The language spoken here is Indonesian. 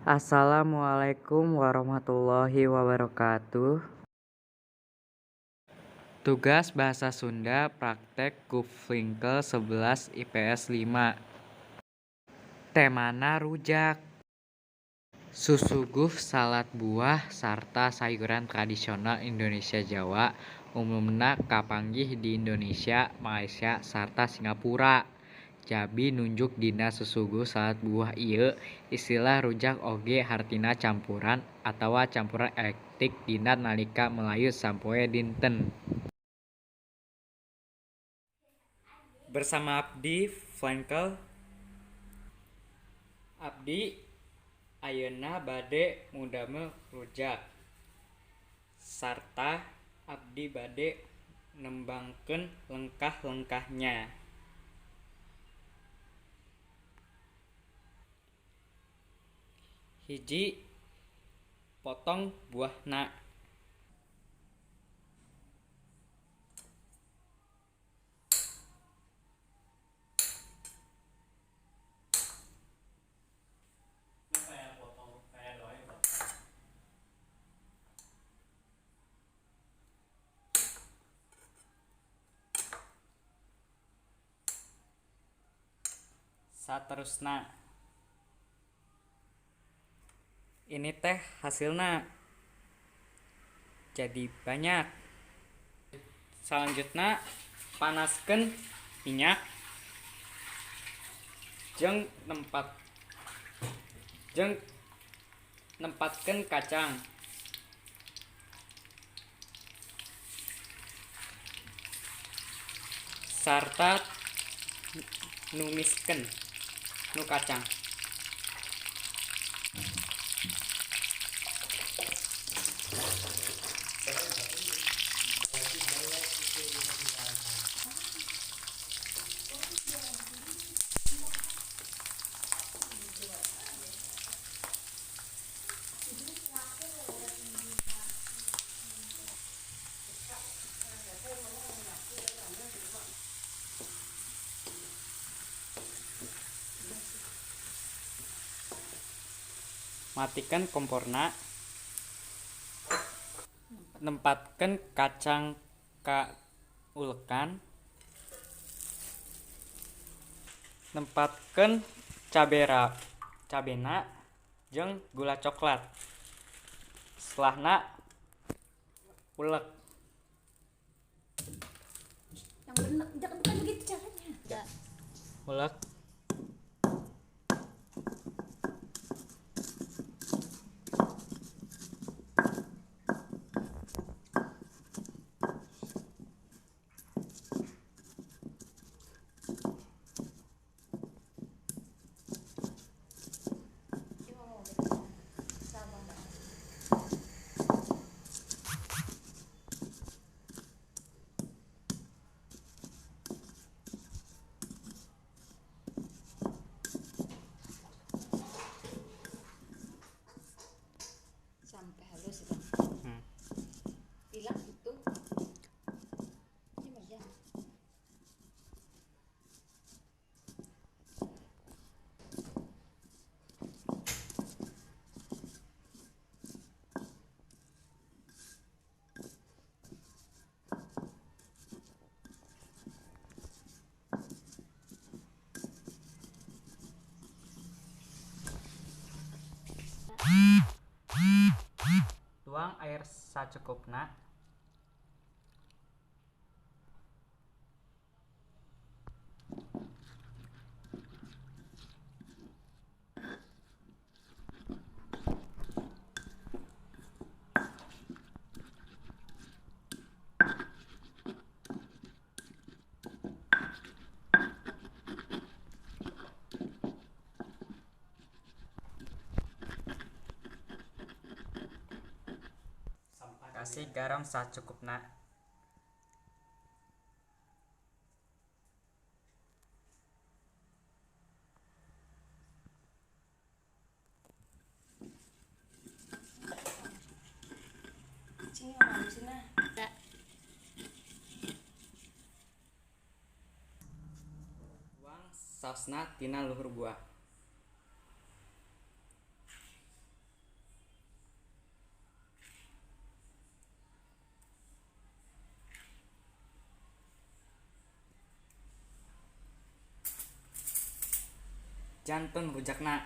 Assalamualaikum warahmatullahi wabarakatuh. Tugas Bahasa Sunda Praktek Guflinkel 11 IPS 5. Temana rujak. Susuguh salad buah sarta sayuran tradisional Indonesia Jawa umumna kapanggih di Indonesia, Malaysia, sarta Singapura. Jabi nunjuk dina susuguh salad buah ieu istilah rujak oge hartina campuran atawa campuran elektik dina nalika Melayu sampoe dinten. Bersama abdi Flankel, abdi ayeuna bade ngudamel rujak sarta abdi bade nembangkeun lengkah-lengkahnya. Hiji, potong buahna. Saterusna, ini teh hasilna jadi banyak. Selanjutnya panaskeun minyak jeung nempatkeun kacang sarta numiskeun nu kacang. Matikan komporna, nempatkeun kacang ka ulekan, nempatkeun cabena jeung gula coklat. Setelahna ulek. Yang benar, bukan begitu caranya. Ulek. Sampai halus itu. Hilang itu. Ini ya. Tuang air sacukupna. Kasih garam sacukupna. Cing halusna. Tuang saosna tina luhur buah. janten rujakna.